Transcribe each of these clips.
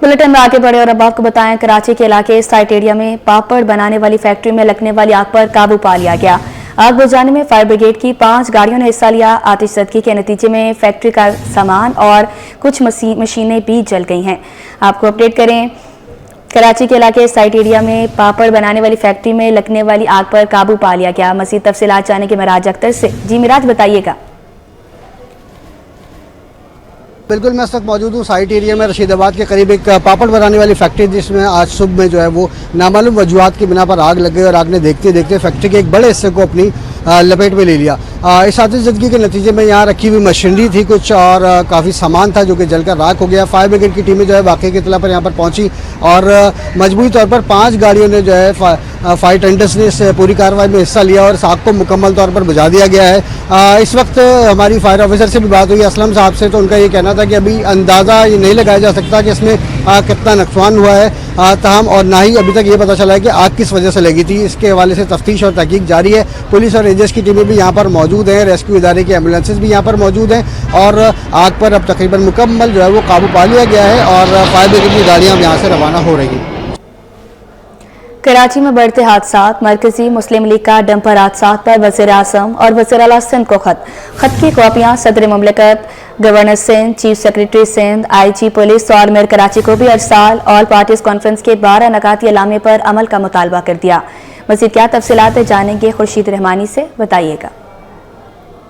Bulletin में आगे बढ़े और अब आपको बताएं, कराची के इलाके साइट एरिया में पापड़ बनाने वाली फैक्ट्री में लगने वाली आग पर काबू पा लिया गया। आग बुझाने में फायर ब्रिगेड की 5 गाड़ियों ने हिस्सा लिया। आतिशबाजी के नतीजे में फैक्ट्री का सामान और कुछ मशीनें भी जल गई हैं। आपको अपडेट करें, कराची के इलाके साइट एरिया में पापड़ बनाने वाली फैक्ट्री में लगने वाली आग पर काबू पा लिया गया। मज़ीद तफसीलात जानने के मिराज अख्तर से। जी मिराज, बताइएगा। बिल्कुल, मैं इस वक्त मौजूद हूँ साइट एरिया में रशीदाबाद के करीब एक पापड़ बनाने वाली फैक्ट्री, जिसमें आज सुबह में जो है वो नामालूम वजूहात की बिना पर आग लग गई और आग ने देखते देखते फैक्ट्री के एक बड़े हिस्से को अपनी लपेट में ले लिया। इस आतिशबाजी के नतीजे में यहाँ रखी हुई मशीनरी थी कुछ और काफ़ी सामान था जो कि जलकर राख हो गया। फायर ब्रिगेड की टीमें जो है वाक़े की इत्तला पर यहाँ पर पहुँची और मजबूरी तौर पर 5 गाड़ियों ने जो है फायर टेंडर्स ने इस पूरी कार्रवाई में हिस्सा लिया और इस आग को मुकम्मल तौर पर बुझा दिया गया है। इस वक्त हमारी फायर ऑफिसर से भी बात हुई असलम साहब से, तो उनका ये कहना था कि अभी अंदाज़ा ये नहीं लगाया जा सकता कि इसमें कितना नुकसान हुआ है, ताहम और ना ही अभी तक ये पता चला है कि आग किस वजह से लगी थी। इसके हवाले से तफ्तीश और तहकीक जारी है। पुलिस और रेंजर्स की टीमें भी यहाँ पर मौजूद हैं, रेस्क्यू इदारे की एम्बुलेंसेज भी यहाँ पर मौजूद हैं और आग पर अब तकरीबन मुकम्मल जो है वो काबू पा लिया गया है और फायर ब्रिगेड की गाड़ियाँ अब यहाँ से रवाना हो रही हैं। कराची में बढ़ते हादसात, मरकजी मुस्लिम लीग का डंपर हादसात पर वज़ीर आज़म और वज़ीर आला सिंध को खत की कॉपियाँ सदर मुमलिकत, governor Sindh, chief secretary Sindh, IG police और मेयर कराची को भी अरसाल। ऑल पार्टीज कॉन्फ्रेंस के 12 नकाती अलामे पर अमल का मुतालबा कर दिया। मज़ीद क्या तफसीलात जानेंगे खुर्शीद रहमानी से, बताइएगा।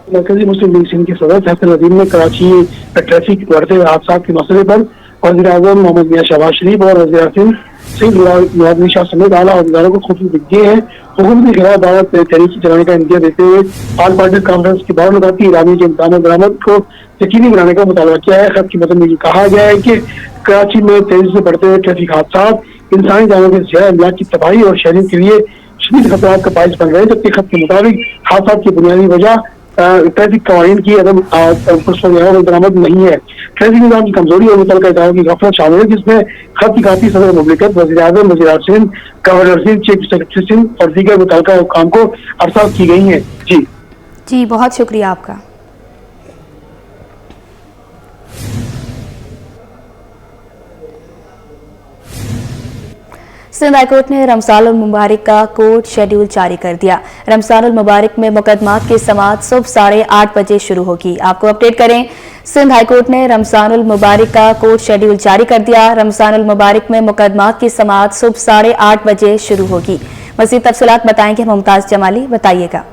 मरकजी मुस्लिम लीग सिंध के सदर फैसल अजीम ने कराची ट्रैफिक बढ़ते हादसा के मसले पर वज़ीर आज़म मोहम्मद मियां शहबाज शरीफ और वज़ीर सिंध मुराद शाह समेत आला अहदेदारों को खुद लिख दिए हैं। हुकूमत के खिलाफ दावा तहरीक चलाने का इंतजार देते हुए ऑल पार्टीज कॉन्फ्रेंस के 12 नकाती इलामी के इंतजाम बरामद को यकीनी बनाने का मुतालबा किया है। खत की मदद में कहा गया है कि कराची में तेजी से बढ़ते हुए ट्रैफिक हादसा इंसानी जानों के ज़िया इमलाक की तबाही और शहरियों के लिए शदीद खतरात का बाइस बन रहे हैं, जबकि खत के मुताबिक हादसा की बुनियादी वजह ट्रैफिक कवानीन की अदम बरामद नहीं है। ट्रैफिक निज़ाम की कमजोरी और मुतल्लिक़ा इदारों की गफलत शामिल है, जिसमें खत की कापी सदर मुमलिकत, वज़ीर आज़म, वज़ीर आला Sindh, governor Sindh, chief secretary Sindh और दीगर मुतल्लिक़ा हुक्काम को अरसाल की गई हैं। जी बहुत शुक्रिया आपका। सिंध हाईकोर्ट ने रमज़ानुल मुबारक का कोर्ट शेड्यूल जारी कर दिया। रमज़ानुल मुबारक में मुकदमात की समाअत सुबह 8:30 बजे शुरू होगी। आपको अपडेट करें, सिंध हाईकोर्ट ने रमज़ानुल मुबारक का कोर्ट शेड्यूल जारी कर दिया। रमज़ानुल मुबारक में मुकदमात की समाअत सुबह 8:30 बजे शुरू होगी। मज़ीद तफसीलात बताएंगे मुमताज़ जमाली, बताइएगा।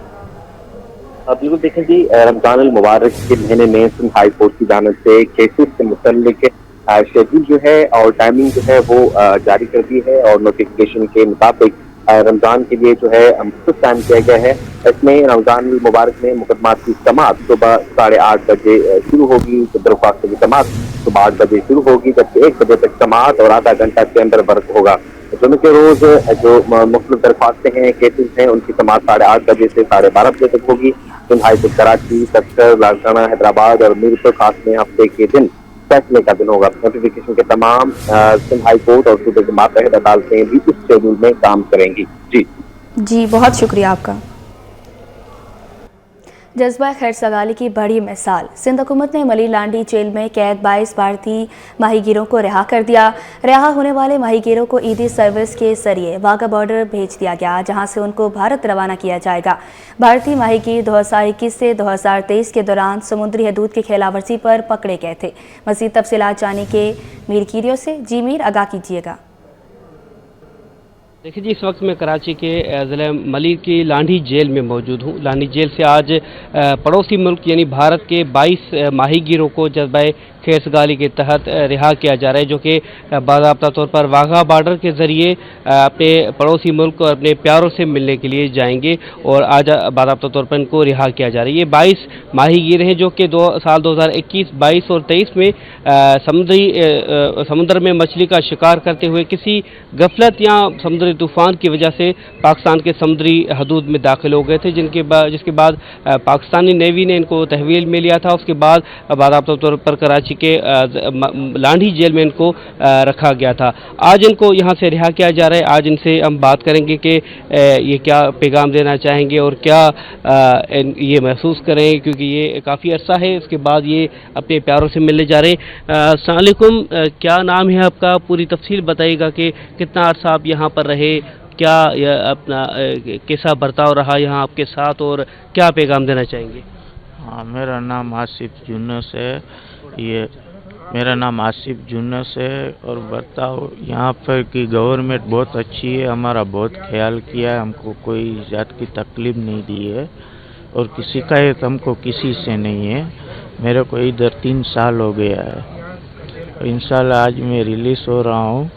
बिल्कुल, देखें जी, रमज़ानुल मुबारक के महीने में सिंध हाईकोर्ट की जानिब से केसेस से मुतल्लिक शेड्यूल जो है और टाइमिंग जो है वो जारी कर दी है और नोटिफिकेशन के मुताबिक रमज़ान के लिए जो है मुख्तस टाइम किया गया है। इसमें रमज़ान मुबारक में मुकदमात की समाअत सुबह 8:30 बजे शुरू होगी। दरख्वास्तों की समाअत सुबह 8 बजे शुरू होगी, जबकि 1 बजे तक समाअत और आधा घंटा के अंदर वर्क होगा। जुमे के रोज जो मुख्तलिफ दरख्वास्तें हैं, केसेस हैं, उनकी समाअत 8:30 बजे से 12:30 बजे तक होगी। सिंध हाईकोर्ट कराची, सक्कर, लाड़काना, हैदराबाद और मीरपुर खास में हफ्ते के दिन फैसले का दिन होगा। नोटिफिकेशन के तमाम सिंध हाईकोर्ट और सूबे की मातहत अदालतें भी इस शेड्यूल में काम करेंगी। जी बहुत शुक्रिया आपका। जज्बा खैर सगाली की बड़ी मिसाल, सिंध हुकूमत ने मली लांडी जेल में कैद 22 भारतीय माहीगीरों को रिहा कर दिया। रिहा होने वाले माहीगीरों को ईदी सर्विस के जरिए वाघा बॉर्डर भेज दिया गया, जहां से उनको भारत रवाना किया जाएगा। भारतीय माहीगीर 2021 से 2023 के दौरान समुद्री हदूद की खिलाफवर्जी पर पकड़े गए थे। मज़ीद तफसीलात जाने के मीर कीरियो से। जी मीर, आगाह कीजिएगा। देखिए जी, इस वक्त मैं कराची के ज़िला मली की लांडी जेल में मौजूद हूँ। लांडी जेल से आज पड़ोसी मुल्क यानी भारत के 22 माहीगीरों को जज्बा खैर सगाली के तहत रिहा किया जा रहा है, जो कि बाज़ाब्ता तौर पर वाघा बॉर्डर के ज़रिए अपने पड़ोसी मुल्क और अपने प्यारों से मिलने के लिए जाएंगे और आज बाज़ाब्ता तौर पर इनको रिहा किया जा रहा है। ये 22 माहीगीर हैं जो कि साल 2021, 22 और 23 में समुद्र में मछली का शिकार करते हुए किसी गफलत या समुद्री तूफ़ान की वजह से पाकिस्तान के समुद्री हदूद में दाखिल हो गए थे, जिसके बाद पाकिस्तानी नेवी ने इनको तहवील में लिया था। उसके बाद बाज़ाब्ता तौर पर कराची के लांढी जेल में इनको रखा गया था। आज इनको यहाँ से रिहा किया जा रहा है। आज इनसे हम बात करेंगे कि ये क्या पैगाम देना चाहेंगे और क्या ये महसूस करें, क्योंकि ये काफ़ी अरसा है इसके बाद ये अपने प्यारों से मिलने जा रहे हैं। अस्सलाम वालेकुम, क्या नाम है आपका, पूरी तफसील बताइएगा कि कितना अरसा आप यहाँ पर रहे, क्या अपना कैसा बर्ताव रहा यहाँ आपके साथ और क्या पैगाम देना चाहेंगे? हाँ, मेरा नाम आसिफ यूनुस है। मेरा नाम आसिफ यूनुस है और बर्ताव यहाँ पर की गवर्नमेंट बहुत अच्छी है, हमारा बहुत ख्याल किया है, हमको कोई जात की तकलीफ नहीं दी है और की शिकायत हमको किसी से नहीं है। मेरे को इधर 3 साल हो गया है और इंशाल्लाह आज मैं रिलीज़ हो रहा हूँ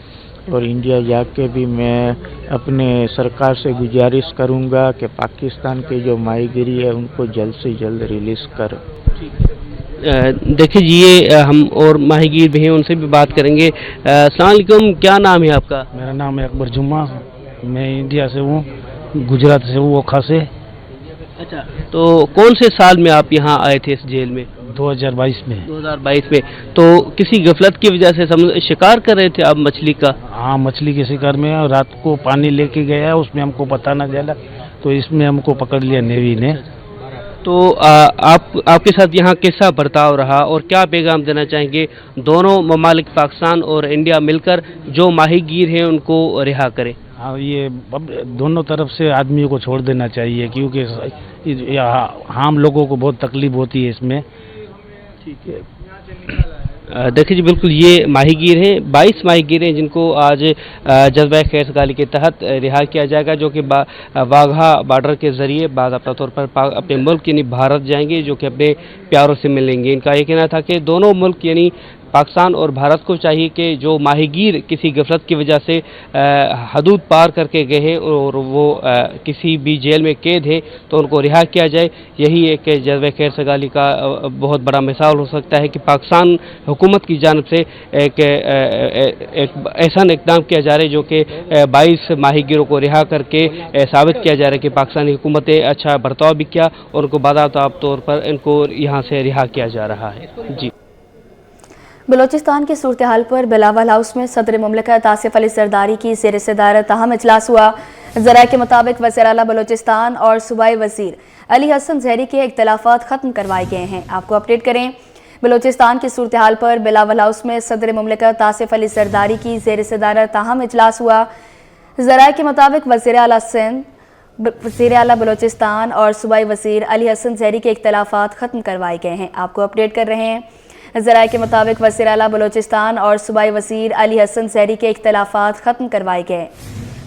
और इंडिया जाके भी मैं अपने सरकार से गुजारिश करूँगा कि पाकिस्तान के जो माहीगिरी है उनको जल्द से जल्द रिलीज़ कर। देखिए जी, ये हम और माहीगीर भी हैं, उनसे भी बात करेंगे। अस्सलाम वालेकुम, क्या नाम है आपका? मेरा नाम है अकबर जुम्मा, मैं इंडिया से हूँ, गुजरात से हूँ, ओखा से। अच्छा, तो कौन से साल में आप यहाँ आए थे इस जेल में? 2022 में। 2022 में। तो किसी गफलत की वजह से शिकार कर रहे थे आप मछली का? हाँ, मछली के शिकार में रात को पानी लेके गया, उसमें हमको पता न चला तो इसमें हमको पकड़ लिया नेवी ने। तो आपके साथ यहाँ कैसा बर्ताव रहा और क्या पैगाम देना चाहेंगे? दोनों ममालिक पाकिस्तान और इंडिया मिलकर जो माहीगीर हैं उनको रिहा करें। हाँ, ये अब दोनों तरफ से आदमियों को छोड़ देना चाहिए, क्योंकि हम लोगों को बहुत तकलीफ होती है इसमें। ठीक है, देखिए जी, बिल्कुल ये माहीगीर हैं, 22 माहीगीर हैं जिनको आज जज्बा खैरसगाली के तहत रिहा किया जाएगा, जो कि वाघा बॉर्डर के ज़रिए बाद अपना तौर पर अपने मुल्क यानी भारत जाएंगे, जो कि अपने प्यारों से मिलेंगे। इनका ये कहना था कि दोनों मुल्क यानी पाकिस्तान और भारत को चाहिए कि जो माहीगीर किसी गफलत की वजह से हदूद पार करके गए हैं और वो किसी भी जेल में कैद है तो उनको रिहा किया जाए। यही एक जज्बे खैरसगाली का बहुत बड़ा मिसाल हो सकता है कि पाकिस्तान हुकूमत की जानिब से एक ऐसा इक़दाम किया जा रहा है जो कि 22 माहीगीरों को रिहा करके साबित किया जा रहा है कि पाकिस्तानी हुकूमत अच्छा बर्ताव भी किया और उनको बाज़ाब्ता तौर पर इनको यहाँ से रिहा किया जा रहा है। जी, बलोचिस्तान की सूरत हाल पर बिलावल हाउस में सदर मुमलिकत आसिफ अली जरदारी की ज़ेर सदारत अहम इजलास हुआ। ज़राए के मुताबिक वज़ीर आला बलोचिस्तान और सूबाई वज़ीर अली हसन ज़हरी के इख्तलाफात ख़त्म करवाए गए हैं। आपको अपडेट करें, बलोचिस्तान की सूरत हाल पर बिलावल हाउस में सदर मुमलिकत आसिफ अली जरदारी की ज़ेर सदारत अहम इजलास हुआ। ज़राए के मुताबिक वज़ीर आला सिंध, वज़ीर आला बलोचिस्तान और सूबाई वज़ीर अली हसन ज़हरी के इख्तलाफात ख़त्म करवाए गए हैं। आपको अपडेट कर रहे हैं, ज़राए के मुताबिक वज़ीर आला बलोचिस्तान और सूबाई वज़ीर अली हसन ज़हरी के इख्तलाफात ख़त्म करवाए गए।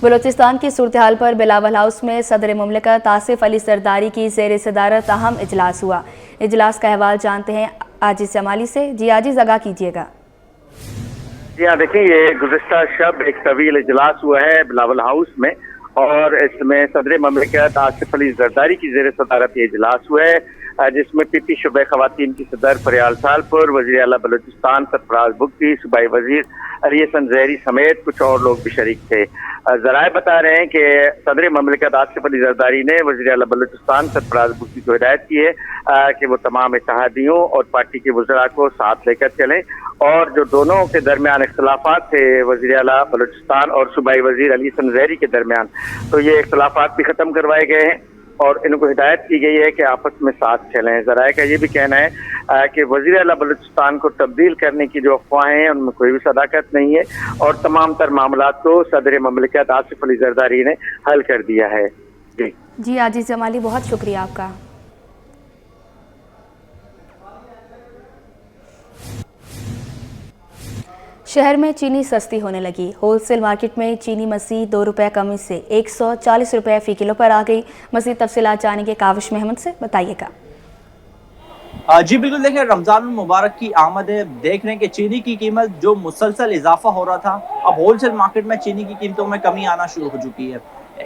बलोचिस्तान की सूरत हाल पर बिलावल हाउस में सदर मुमलिकत आसिफ अली जरदारी की ज़ेर सदारत अहम इजलास हुआ। इजलास का अहवाल जानते हैं आजिज़ जमाली से। जी आजिज़, आगाह कीजिएगा। जी हाँ, देखिए, ये गुज़िश्ता शब एक तवील इजलास हुआ है बिलावल हाउस में और इसमें सदर मुमलिकत आसिफ अली जरदारी की ज़ेर सदारत ये इजलास हुआ है, जिसमें पीपी शुबे खवातीन की सदर फरियाल सालपुर, वज़ीर आला बलूचिस्तान सरफराज बुगटी, सूबाई वज़ीर अली हसन ज़हरी समेत कुछ और लोग भी शरीक थे। ज़राए बता रहे हैं कि सदर मुमलिकत आसिफ अली जरदारी ने वज़ीर आला बलूचिस्तान सरफराज बुगटी को हिदायत की है कि वो तमाम इत्तेहादियों और पार्टी के वज़रा को साथ लेकर चलें और जो दोनों के दरमियान इख्तलाफात थे वज़ीर आला बलूचिस्तान और सूबाई वज़ीर अली हसन ज़हरी के दरमियान, तो ये इख्तलाफात भी ख़त्म करवाए गए हैं और इनको हिदायत की गई है कि आपस में साथ चलें। ज़राए का ये भी कहना है कि वज़ीर आला बलूचिस्तान को तब्दील करने की जो अफवाहें हैं उनमें कोई भी सदाकत नहीं है और तमाम तर मामलात को सदर मुमलिकत आसिफ अली जरदारी ने हल कर दिया है। जी आजिज़ जमाली, बहुत शुक्रिया आपका। शहर में चीनी सस्ती होने लगी। होलसेल मार्केट में चीनी मज़ीद 2 रुपये कमी से 140 रुपये फ़ी किलो पर आ गई। मज़ीद तफसीलात जानेंगे काविश महमद से, बताइएगा। जी बिल्कुल, देखिए, रमज़ान मुबारक की आमद है। देख रहे हैं कि चीनी की कीमत जो मुसलसल इजाफा हो रहा था, अब होलसेल मार्केट में चीनी की कीमतों में कमी आना शुरू हो चुकी है।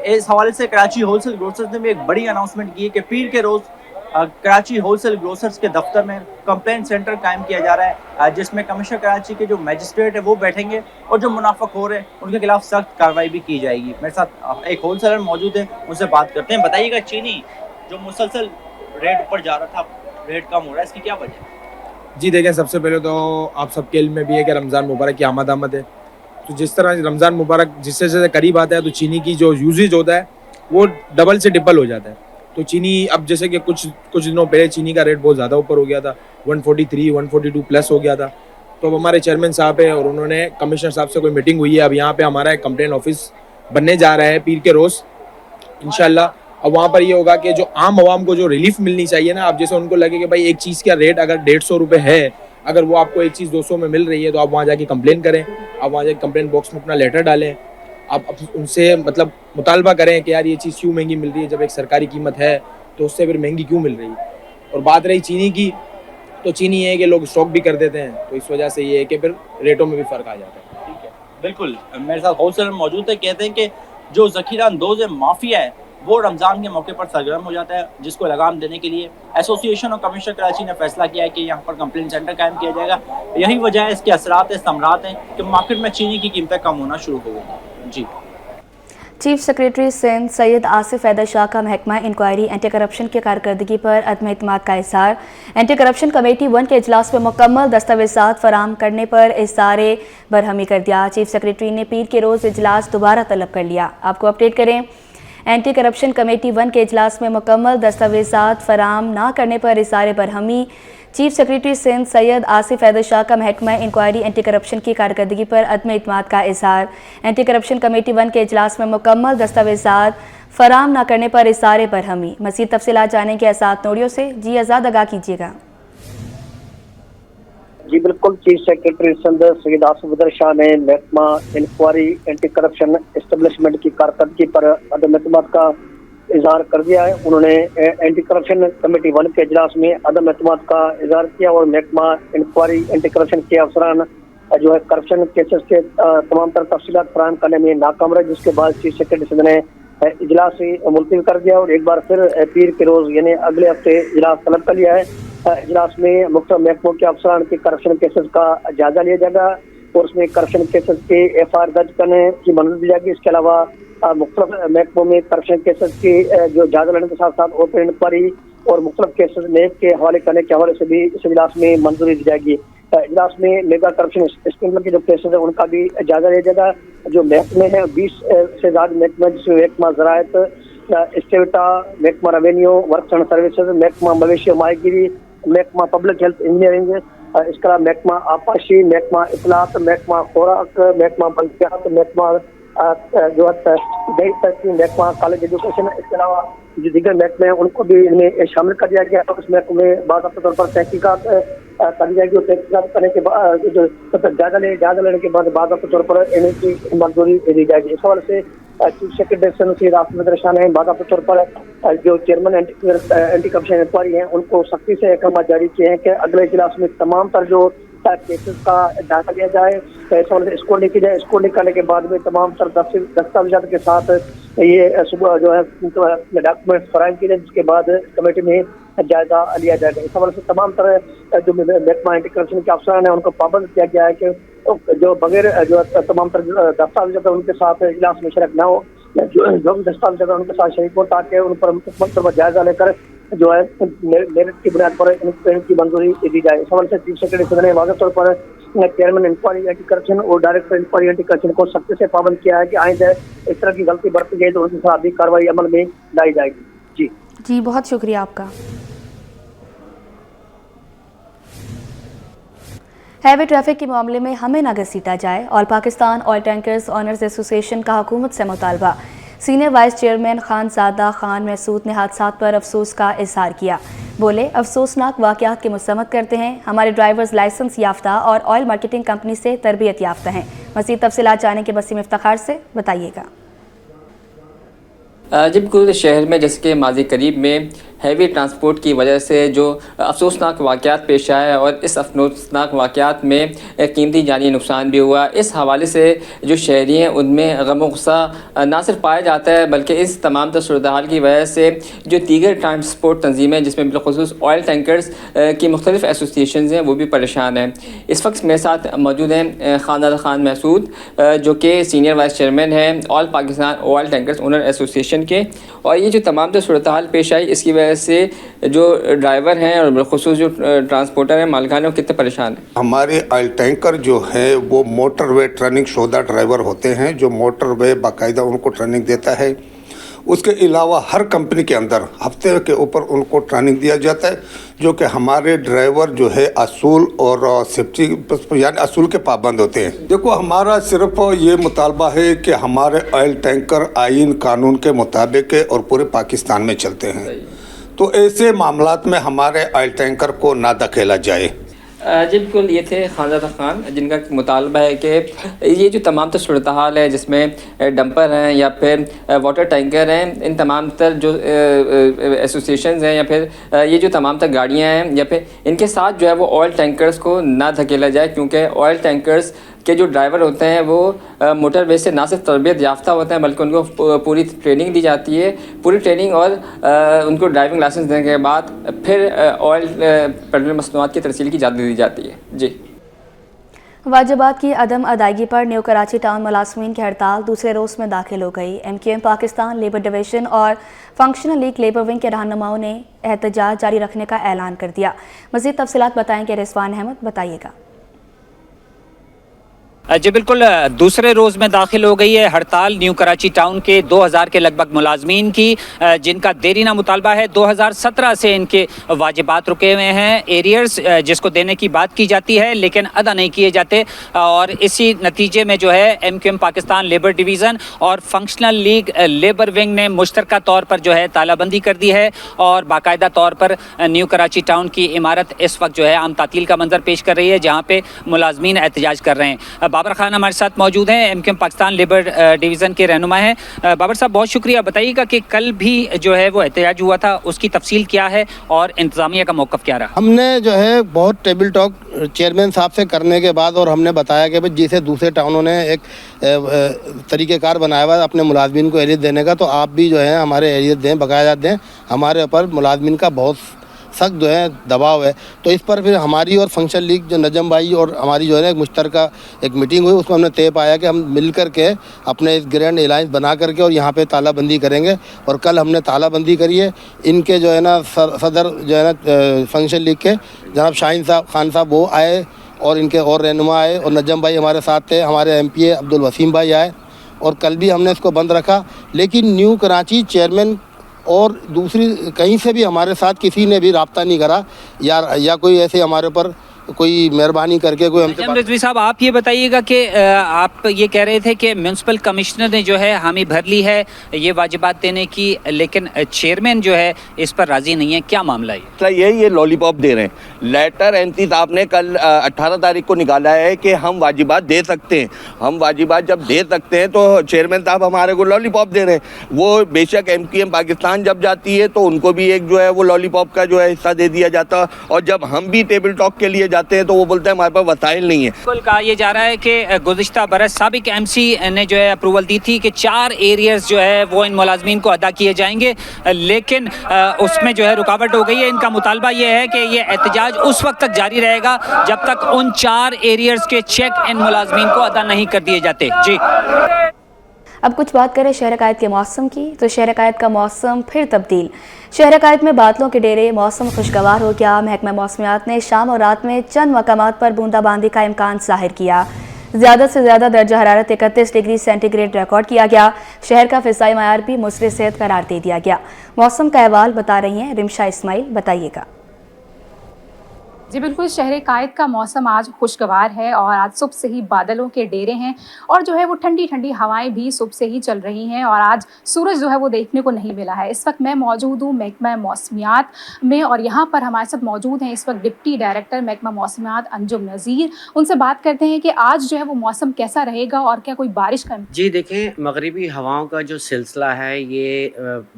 इस हवाले से कराची होलसेल ग्रोसर्स ने भी एक बड़ी अनाउंसमेंट की है कि पीर के रोज़ कराची होलसेल ग्रोसर्स के दफ्तर में कंप्लेंट सेंटर कायम किया जा रहा है, जिसमें कमिश्नर कराची के जो मैजिस्ट्रेट है वो बैठेंगे और जो मुनाफाखोर है उनके खिलाफ सख्त कार्रवाई भी की जाएगी। मेरे साथ एक होलसेलर मौजूद है, उनसे बात करते हैं। बताइएगा, चीनी जो मुसलसल रेट ऊपर जा रहा था, रेट कम हो रहा है, इसकी क्या वजह है? جی دیکھیں، سب سے پہلے تو آپ سب کے علم میں بھی ہے کہ رمضان مبارک کی آمد ہے. تو جس طرح رمضان مبارک جس سے قریب آتا ہے تو چینی کی جو یوزیج ہوتا ہے وہ ڈبل سے ٹرپل ہو جاتا ہے. تو چینی اب جیسے کہ کچھ دنوں پہلے چینی کا ریٹ بہت زیادہ اوپر ہو گیا تھا, 143 142 پلس ہو گیا تھا. تو اب ہمارے چیئرمین صاحب ہیں اور انہوں نے کمشنر صاحب سے کوئی میٹنگ ہوئی ہے. اب یہاں پہ ہمارا ایک کمپلین آفس بننے جا رہا ہے پیر کے روز انشاءاللہ. اب وہاں پر یہ ہوگا کہ جو عام عوام کو جو ریلیف ملنی چاہیے نا, اب جیسے ان کو لگے کہ بھائی ایک چیز کا ریٹ اگر 150 روپے ہے, اگر وہ آپ کو ایک چیز 200 میں مل رہی ہے تو آپ وہاں جا کے کمپلین کریں. آپ وہاں جا کے کمپلین باکس میں اپنا لیٹر ڈالیں, آپ ان سے مطلب مطالبہ کریں کہ یار یہ چیز کیوں مہنگی مل رہی ہے, جب ایک سرکاری قیمت ہے تو اس سے پھر مہنگی کیوں مل رہی ہے. اور بات رہی چینی کی, تو چینی یہ ہے کہ لوگ اسٹاک بھی کر دیتے ہیں, تو اس وجہ سے یہ ہے کہ پھر ریٹوں میں بھی فرق آ جاتا ہے. ٹھیک ہے, بالکل میرے ساتھ ہول سیلر موجود ہے. کہتے ہیں کہ جو ذخیرہ اندوز مافیا ہے وہ رمضان کے موقع پر سرگرم ہو جاتا ہے, جس کو لگام دینے کے لیے ایسوسی ایشن اور کمشنر کراچی نے فیصلہ کیا ہے کہ یہاں پر کمپلین سینٹر قائم کیا جائے گا. یہی وجہ ہے, اس کے اثرات ثمرات ہیں کہ مارکیٹ میں چینی کی قیمتیں کم ہونا شروع ہو گئی. جی, چیف سیکریٹری سندھ سید آصف حیدر شاہ کا محکمہ انکوائری اینٹی کرپشن کی کارکردگی پر عدم اعتماد کا اظہار. اینٹی کرپشن کمیٹی 1 کے اجلاس میں مکمل دستاویزات فراہم کرنے پر اظہار برہمی کر دیا. چیف سیکریٹری نے پیر کے روز اجلاس دوبارہ طلب کر لیا. آپ کو اپڈیٹ کریں, اینٹی کرپشن کمیٹی 1 کے اجلاس میں مکمل دستاویزات فراہم نہ کرنے پر اظہار برہمی. چیف سیکریٹری سندھ سید آصف حیدر شاہ کا محکمہ انکوائری اینٹی کرپشن کی کارکردگی پر عدم اعتماد کا اظہار. اینٹی کرپشن کمیٹی 1 کے اجلاس میں مکمل دستاویزات فراہم نہ کرنے پر اظہار برہمی. مزید تفصیلات جانیں گے آزاد نوڑیوں سے. جی آزاد, آگاہ کیجیے گا. جی بالکل, چیف سیکریٹری سندھ سید آصف حیدر شاہ نے محکمہ انکوائری اینٹی کرپشن اسٹیبلشمنٹ کی کارکردگی پر عدم اعتماد کا اظہار کر دیا ہے. انہوں نے اینٹی کرپشن کمیٹی 1 کے اجلاس میں عدم اعتماد کا اظہار کیا اور محکمہ انکوائری اینٹی کرپشن کے افسران جو ہے کرپشن کیسز کے تمام تر تفصیلات فراہم کرنے میں ناکام رہے, جس کے بعد چیف سیکریٹری سندھ نے اجلاس ملتوی کر دیا اور ایک بار پھر پیر کے روز یعنی اگلے ہفتے اجلاس طلب کر لیا ہے. اجلاس میں مختلف محکموں کے افسران کے کرپشن کیسز کا جائزہ لیا جائے گا اور اس میں کرپشن کیسز کے FIR درج کرنے کی منظوری دی جائے گی. اس کے علاوہ مختلف محکموں میں کرپشن کیسز کی جو جائزہ لینے کے ساتھ ساتھ اوپن انکوائری اور مختلف کیسز نیب کے حوالے کرنے کے حوالے سے بھی اس اجلاس میں منظوری دی جائے گی. اجلاس میں میگا کرپشن اسکینڈل کے جو کیسز ہیں ان کا بھی جائزہ لیا جائے گا. جو محکمے ہیں 20 سے زیادہ محکمے, جس میں محکمہ زراعت, اسٹیوٹا, محکمہ ریونیو, ورکس اینڈ سروسز, محکمہ مویشی ماہی گیری, محکمہ پبلک ہیلتھ انجینئرنگ, اس کے علاوہ محکمہ آبپاشی, محکمہ اطلاعات, محکمہ خوراک, محکمہ بلدیات, محکمہ جو ہے دیہی ترقی, محکمہ کالج ایجوکیشن. اس کے علاوہ جو دیگر محکمے ہیں ان کو بھی ان میں شامل کر دیا گیا. اس محکمے میں باضابطہ طور پر تحقیقات کر جائے گی اور تحقیقات کرنے کے بعد جو جائزہ لینے کے بعد باضابطہ طور پر ان کی منظوری دی جائے گی. اس حوالے سے چیف سیکریٹری سندھ سید آصف حیدر شاہ نے باضابطہ طور پر جو چیئرمین اینٹی کرپشن انکوائری ہیں ان کو سختی سے احکامات جاری کیے ہیں کہ اگلے اجلاس میں تمام تر جو کیسز کا جائزہ لیا جائے, اس حوالے سے اسکور لکھی جائے. اسکور نکالنے کے بعد میں تمام تر دستاویزات کے ساتھ یہ صبح جو ہے ڈاکومنٹس فراہم کیے جائیں, جس کے بعد کمیٹی میں جائزہ لیا جائے گا. اس حوالے سے تمام تر جو محکمہ اینٹی کرپشن کے افسران ہیں ان کو پابند کیا گیا ہے کہ جو بغیر جو تمام تر دستاویزات ان کے ساتھ اجلاس میں شرکت نہ ہو, جو بھی دستاویزات ان کے ساتھ شریک ہو تاکہ ان پر مکمل طور پر جائزہ لے کر جو ہے میرٹ کی بنیاد پر ان کی منظوری دی جائے. اس حوالے سے چیف سیکریٹری سندھ نے واضح طور پر چیئرمین انکوائری اینٹی کرپشن اور ڈائریکٹر انکوائری اینٹی کرپشن کو سختی سے پابند کیا ہے کہ آئندہ اس طرح کی غلطی برتی گئی تو ان کے ساتھ بھی کارروائی عمل میں لائی جائے گی. جی بہت شکریہ آپ کا. ہیوی ٹریفک کے معاملے میں ہمیں نہ گھسیٹا جائے, all Pakistan oil tankers owners association کا حکومت سے مطالبہ. Senior vice chairman Khan Zada Khan Mehsud نے حادثات پر افسوس کا اظہار کیا. بولے, افسوسناک واقعات کی مذمت کرتے ہیں. ہمارے ڈرائیورز لائسنس یافتہ اور آئل مارکیٹنگ کمپنی سے تربیت یافتہ ہیں. مزید تفصیلات جانیں کہ وسیم افتخار سے, بتائیے گا. جب بالکل شہر میں جیسے کہ ماضی قریب میں ہیوی ٹرانسپورٹ کی وجہ سے جو افسوسناک واقعات پیش آئے اور اس افسوسناک واقعات میں قیمتی جانی نقصان بھی ہوا, اس حوالے سے جو شہری ہیں ان میں غم و غصہ نہ صرف پایا جاتا ہے بلکہ اس تمام تر صورتحال کی وجہ سے جو دیگر ٹرانسپورٹ تنظیمیں جس میں بالخصوص آئل ٹینکرز کی مختلف ایسوسیشنز ہیں وہ بھی پریشان ہیں. اس وقت میرے ساتھ موجود ہیں خان زادہ خان محسود جو کہ سینئر وائس چیئرمین ہیں all Pakistan oil tankers owner association کے, اور یہ جو تمام تر صورتحال پیش آئی اس کی وجہ وجہ سے جو ڈرائیور ہیں اور بالخصوص جو ٹرانسپورٹر ہیں مالکان ہیں وہ کتنے پریشان ہیں؟ ہمارے آئل ٹینکر جو ہے وہ موٹر وے ٹریننگ شدہ ڈرائیور ہوتے ہیں، جو موٹر وے باقاعدہ ان کو ٹریننگ دیتا ہے. اس کے علاوہ ہر کمپنی کے اندر ہفتے کے اوپر ان کو ٹریننگ دیا جاتا ہے، جو کہ ہمارے ڈرائیور جو ہے اصول اور سیفٹی یعنی اصول کے پابند ہوتے ہیں. دیکھو ہمارا صرف یہ مطالبہ ہے کہ ہمارے آئل ٹینکر آئین قانون کے مطابق اور پورے پاکستان میں چلتے ہیں، تو ایسے معاملات میں ہمارے آئل ٹینکر کو نہ دھکیلا جائے. جی بالکل، یہ تھے خانزادہ خان جن کا مطالبہ ہے کہ یہ جو تمام تر صورتحال ہے جس میں ڈمپر ہیں یا پھر واٹر ٹینکر ہیں، ان تمام تر جو ایسوسیشنز ہیں یا پھر یہ جو تمام تر گاڑیاں ہیں یا پھر ان کے ساتھ جو ہے وہ آئل ٹینکرز کو نہ دھکیلا جائے، کیونکہ آئل ٹینکرز کے جو ڈرائیور ہوتے ہیں وہ موٹر وے سے نہ صرف تربیت یافتہ ہوتے ہیں بلکہ ان کو پوری ٹریننگ دی جاتی ہے، پوری ٹریننگ اور ان کو ڈرائیونگ لائسنس دینے کے بعد پھر آئل پیٹرولیم مصنوعات کی ترسیل کی اجازت دی جاتی ہے. جی، واجبات کی عدم ادائیگی پر نیو کراچی ٹاؤن ملازمین کی ہڑتال دوسرے روز میں داخل ہو گئی. MQM پاکستان لیبر ڈویژن اور فنکشنل لیگ لیبر ونگ کے رہنماؤں نے احتجاج جاری رکھنے کا اعلان کر دیا. مزید تفصیلات بتائیں گے رضوان احمد، بتائیے گا. جی بالکل، دوسرے روز میں داخل ہو گئی ہے ہڑتال نیو کراچی ٹاؤن کے 2000 کے لگ بھگ ملازمین کی، جن کا دیرینہ مطالبہ ہے 2017 سے ان کے واجبات رکے ہوئے ہیں، ایریئرز جس کو دینے کی بات کی جاتی ہے لیکن ادا نہیں کیے جاتے، اور اسی نتیجے میں جو ہے MQM پاکستان لیبر ڈویژن اور فنکشنل لیگ لیبر ونگ نے مشترکہ طور پر جو ہے تالہ بندی کر دی ہے، اور باقاعدہ طور پر نیو کراچی ٹاؤن کی عمارت اس وقت جو ہے عام تعطیل کا منظر پیش کر رہی ہے، جہاں پہ ملازمین احتجاج کر رہے ہیں. بابر خان ہمارے ساتھ موجود ہیں، MQM پاکستان لیبر ڈویژن کے رہنما ہیں. بابر صاحب بہت شکریہ. بتائیے گا کہ کل بھی جو ہے وہ احتجاج ہوا تھا، اس کی تفصیل کیا ہے اور انتظامیہ کا موقف کیا رہا؟ ہم نے جو ہے بہت ٹیبل ٹاک چیئرمین صاحب سے کرنے کے بعد، اور ہم نے بتایا کہ جسے دوسرے ٹاؤنوں نے ایک طریقہ کار بنایا ہوا ہے اپنے ملازمین کو ایریت دینے کا، تو آپ بھی جو ہے ہمارے ایریت دیں، بقاعدہ دیں. ہمارے اوپر ملازمین کا بہت سخت جو ہے دباؤ ہے. تو اس پر پھر ہماری اور فنکشن لیگ جو نجم بھائی اور ہماری جو ہے نا ایک مشترکہ ایک میٹنگ ہوئی، اس میں ہم نے طے پایا کہ ہم مل کر کے اپنے اس گرینڈ الائنس بنا کر کے اور یہاں پہ تالہ بندی کریں گے. اور کل ہم نے تالہ بندی کری ہے. ان کے جو ہے نا صدر جو ہے نا فنکشن لیگ کے جناب شاہین صاحب خان صاحب وہ آئے، اور ان کے اور رہنما آئے، اور نجم بھائی ہمارے ساتھ تھے، ہمارے MPA عبدالوسیم بھائی آئے، اور کل بھی ہم نے اس کو بند رکھا. لیکن نیو کراچی چیئرمین اور دوسری کہیں سے بھی ہمارے ساتھ کسی نے بھی رابطہ نہیں کرا، یا کوئی ایسے ہمارے اوپر کوئی مہربانی کر کے کوئی ہم سے رضوی صاحب آپ یہ بتائیے گا کہ آپ یہ کہہ رہے تھے کہ میونسپل کمشنر نے جو ہے حامی بھر لی ہے یہ واجبات دینے کی، لیکن چیئرمین جو ہے اس پر راضی نہیں ہے، کیا معاملہ ہے؟ یہ لالی پاپ دے رہے ہیں. لیٹر MP صاحب نے کل 18 تاریخ کو نکالا ہے کہ ہم واجبات دے سکتے ہیں. ہم واجبات جب دے سکتے ہیں تو چیئرمین صاحب ہمارے کو لالی پاپ دے رہے ہیں. وہ بے شک MQM پاکستان جب جاتی ہے تو ان کو بھی ایک جو ہے وہ لالی پاپ کا جو ہے حصہ دے دیا جاتا، اور جب ہم بھی ٹیبل ٹاک کے لیے جاتے ہیں تو وہ بولتے ہیں ہمارے پاس وسائل نہیں ہے. بالکل کہا یہ جا رہا ہے کہ گزشتہ برس سابق MC نے جو ہے اپروول دی تھی کہ 4 ایریاز جو ہے وہ ان ملازمین کو ادا کیے جائیں گے، لیکن اس میں جو ہے رکاوٹ ہو گئی ہے. ان کا مطالبہ یہ ہے کہ یہ احتجاج اس وقت تک جاری رہے گا جب تک ان 4 ایریاز کے چیک ان ملازمین کو ادا نہیں کر دیے جاتے. جی اب کچھ بات کریں شہر عقائد کے موسم کی، تو شہر عقائد کا موسم پھر تبدیل. شہر عقائد میں بادلوں کے ڈیرے، موسم خوشگوار ہو گیا. محکمہ موسمیات نے شام اور رات میں چند مقامات پر بوندا باندی کا امکان ظاہر کیا. زیادہ سے زیادہ درجہ حرارت 31 ڈگری سینٹی گریڈ ریکارڈ کیا گیا. شہر کا فضائی معیار بھی مثبت صحت قرار دے دیا گیا. موسم کا احوال بتا رہی ہیں رمشا اسماعیل، بتائیے گا. جی بالکل، شہر قائد کا موسم آج خوشگوار ہے اور آج صبح سے ہی بادلوں کے ڈیرے ہیں اور جو ہے وہ ٹھنڈی ٹھنڈی ہوائیں بھی صبح سے ہی چل رہی ہیں اور آج سورج جو ہے وہ دیکھنے کو نہیں ملا ہے. اس وقت میں موجود ہوں محکمہ موسمیات میں اور یہاں پر ہمارے ساتھ موجود ہیں اس وقت ڈپٹی ڈائریکٹر محکمہ موسمیات انجم نذیر. ان سے بات کرتے ہیں کہ آج جو ہے وہ موسم کیسا رہے گا اور کیا کوئی بارش کا؟ جی دیکھیں، مغربی ہواؤں کا جو سلسلہ ہے یہ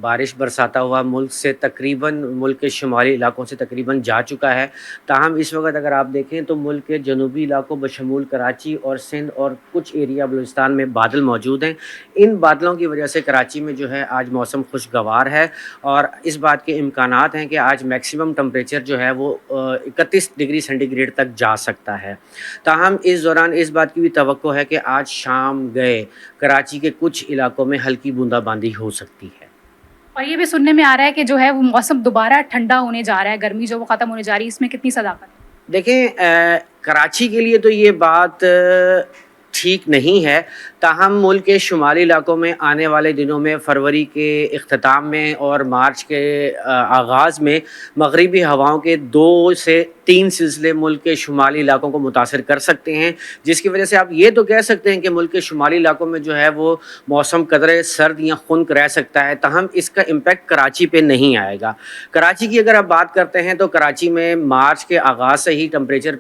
بارش برساتا ہوا ملک سے تقریباً ملک کے شمالی علاقوں سے تقریباً جا چکا ہے. تاہم اس وقت اگر آپ دیکھیں تو ملک کے جنوبی علاقوں بشمول کراچی اور سندھ اور کچھ ایریا بلوچستان میں بادل موجود ہیں. ان بادلوں کی وجہ سے کراچی میں جو ہے آج موسم خوشگوار ہے اور اس بات کے امکانات ہیں کہ آج میکسیمم ٹمپریچر جو ہے وہ 31 ڈگری سینٹی گریڈ تک جا سکتا ہے. تاہم اس دوران اس بات کی بھی توقع ہے کہ آج شام گئے کراچی کے کچھ علاقوں میں ہلکی بوندا باندی ہو سکتی ہے. और ये भी सुनने में आ रहा है कि जो है वो मौसम दोबारा ठंडा होने जा रहा है, गर्मी जो वो ख़त्म होने जा रही है, इसमें कितनी सदाकत? देखें, कराची के लिए तो ये बात ठीक नहीं है, ताहम मुल्क के शुमाली इलाकों में आने वाले दिनों में फरवरी के इख्तिताम में और मार्च के आगाज़ में मगरिबी हवाओं के 2 से 3 सिलसिले मुल्क के शुमाली इलाकों को मुतासर कर सकते हैं, जिसकी वजह से आप ये तो कह सकते हैं कि मुल्क के शुमाली इलाकों में जो है वो मौसम कदरे सर्द या खुनक रह सकता है, ताहम इसका इम्पेक्ट कराची पे नहीं आएगा। कराची की अगर आप बात करते हैं तो कराची में मार्च के आगाज़ से ही टेम्परेचर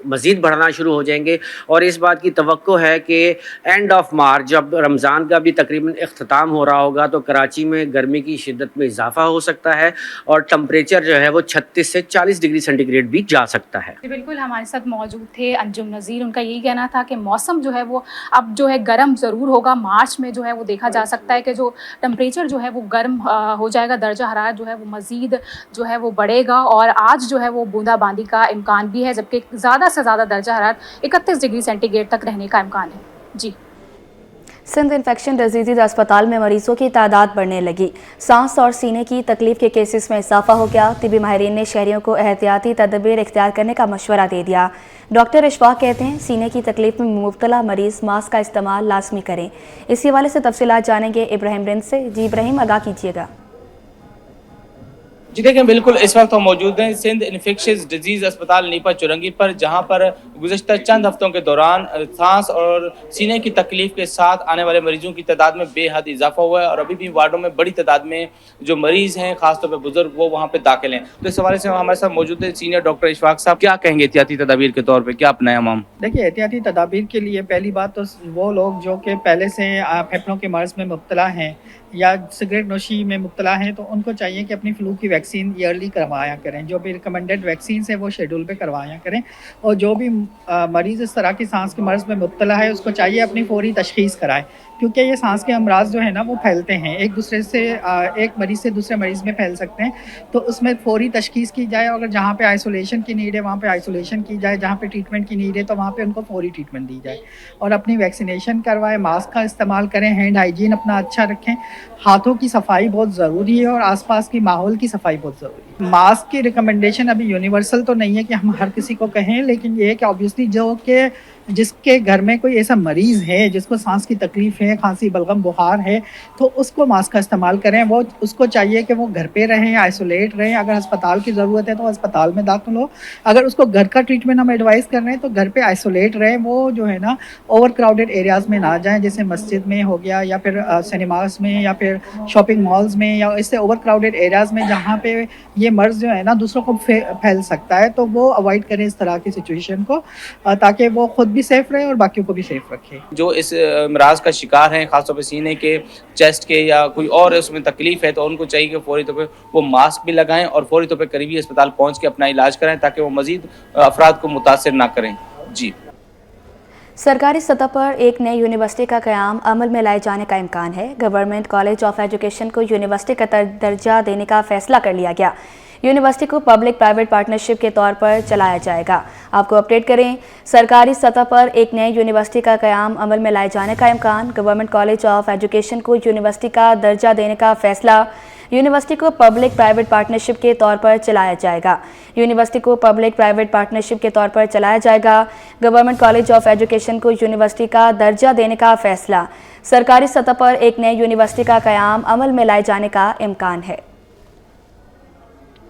मज़ीद बढ़ना शुरू हो जाएंगे और इस बात की तवक्को है कि एंड ऑफ मार्च जब रमज़ान का भी तकरीबन इख्तिताम हो रहा होगा तो कराची में गर्मी की शिद्दत में इजाफा हो सकता है और टेम्परेचर जो है वो 36 से 40 डिग्री सेंटीग्रेड भी जा सकता है। बिल्कुल, हमारे साथ मौजूद थे अंजुम नज़ीर। उनका यही कहना था कि मौसम जो है वो अब जो है गर्म ज़रूर होगा, मार्च में जो है वो देखा जा सकता है कि जो टेम्परेचर जो है वो गर्म हो जाएगा, दर्जा हरारत जो है वो मज़ीद जो है वो बढ़ेगा और आज जो है वो बूंदाबांदी का इम्कान भी है, जबकि ज़्यादा से ज़्यादा दर्जा हरारत 31 डिग्री सेंटीग्रेड तक रहने का इम्कान है। जी। सिंध इन्फेक्शन डिजीज़ अस्पताल में मरीजों की तादाद बढ़ने लगी। सांस और सीने की तकलीफ के केसेस में इजाफा हो गया। तिबी माहिरीन ने शहरियों को एहतियाती तदबीर इख्तियार करने का मशवरा दे दिया। डॉक्टर इशफाक कहते हैं सीने की तकलीफ में मुब्तला मरीज मास्क का इस्तेमाल लाजमी करें। इसी हवाले से तफसीलात जानेंगे इब्राहिम रिंद से। जी इब्राहिम, आगाह कीजिएगा। जी देखें, बिल्कुल इस वक्त हम मौजूद हैं सिंध इन्फेक्शियस डिजीज़ अस्पताल नीपा चुरंगी पर, जहां पर गुज़श्ता चंद हफ्तों के दौरान सांस और सीने की तकलीफ के साथ आने वाले मरीजों की तादाद में बेहद इजाफा हुआ है और अभी भी वार्डों में बड़ी तादाद में जो मरीज़ हैं, खासतौर पर बुजुर्ग, वो वहाँ पे दाखिल हैं। तो इस हवाले से हमारे साथ मौजूद है सीनियर डॉक्टर इशफाक साहब। क्या कहेंगे एहतियाती तदाबीर के तौर पर, क्या अपनाएं हम? देखिए, एहतियाती तदाबीर के लिए पहली बात तो वो लोग जो कि पहले से फेफड़ों के मर्ज़ में मुब्तला हैं या सिगरेट नोशी में मुब्तला हैं तो उनको चाहिए कि अपनी फ्लू की वैक्सीन ईयरली करवाया करें। जो भी रिकमेंडेड वैक्सीन है वो शेड्यूल पे करवाया करें और जो भी मरीज़ इस तरह की सांस के मर्ज़ में मुब्तला है उसको चाहिए अपनी फौरी तशख़ीस कराएं, क्योंकि ये सांस के अमराज जो है ना वो फैलते हैं, एक दूसरे से एक मरीज़ से दूसरे मरीज़ में फैल सकते हैं। तो उसमें फौरी तशख़ीस की जाए, अगर जहाँ पे आइसोलेशन की नीड है वहाँ पे आइसोलेशन की जाए, जहाँ पे ट्रीटमेंट की नीड है तो वहाँ पे उनको फौरी ट्रीटमेंट दी जाए और अपनी वैक्सीनेशन करवाएं, मास्क का इस्तेमाल करें, हैंड हाइजीन अपना अच्छा रखें, हाथों की सफाई बहुत ज़रूरी है और आसपास की माहौल की सफाई बहुत ज़रूरी है। मास्क की रिकमेंडेशन अभी यूनिवर्सल तो नहीं है कि हम हर किसी को कहें, लेकिन ये है कि ऑब्वियसली जो कि जिसके घर में कोई ऐसा मरीज़ है जिसको सांस की तकलीफ है, खांसी, बलगम, बुखार है, तो उसको मास्क का इस्तेमाल करें। वो उसको चाहिए कि वो घर पे रहें, आइसोलेट रहें। अगर अस्पताल की ज़रूरत है तो अस्पताल में दाखिल हो, अगर उसको घर का ट्रीटमेंट हम एडवाइस कर रहे हैं तो घर पे आइसोलेट रहें। वो जो है ना ओवर क्राउडेड एरियाज़ में ना जाएँ, जैसे मस्जिद में हो गया या फिर सिनेमास में या फिर शॉपिंग मॉल्स में या इससे ओवर क्राउडेड एरियाज़ में जहाँ पे ये मर्ज़ जो है ना दूसरों को फैल सकता है, तो वो अवॉइड करें इस तरह की सिचुएशन को, ताकि वो खुद भी सेफ रहे और बाकियों को भी सेफ रखे। जो इस मराज का शिकार हैं, खासतौर पर सीने के, चेस्ट के या कोई और उसमें तकलीफ है, तो उनको चाहिए कि फौरी तौर पर वो मास्क भी लगाएं और फौरी तौर पर करीबी अस्पताल पहुंच के अपना इलाज कराएं ताकि वो मजीद अफराद को मुतासिर ना करें। जी। सरकारी सतह पर एक नई यूनिवर्सिटी का क़याम अमल में लाए जाने का इम्कान है। गवर्नमेंट कॉलेज ऑफ एजुकेशन को यूनिवर्सिटी का दर्जा देने का फैसला कर लिया गया। यूनिवर्सिटी को पब्लिक प्राइवेट पार्टनरशिप के तौर पर चलाया जाएगा। आपको अपडेट करें, सरकारी सतह पर एक नई यूनिवर्सिटी का क़याम अमल में लाए जाने का इम्कान। गवर्नमेंट कॉलेज ऑफ एजुकेशन को यूनिवर्सिटी का दर्जा देने का फैसला यूनिवर्सिटी को पब्लिक प्राइवेट पार्टनरशिप के तौर पर चलाया जाएगा। यूनिवर्सिटी को पब्लिक प्राइवेट पार्टनरशिप के तौर पर चलाया जाएगा। गवर्नमेंट कॉलेज ऑफ एजुकेशन को यूनिवर्सिटी का दर्जा देने का फैसला। सरकारी सतह पर एक नई यूनिवर्सिटी का क़याम अमल में लाए जाने का इम्कान है।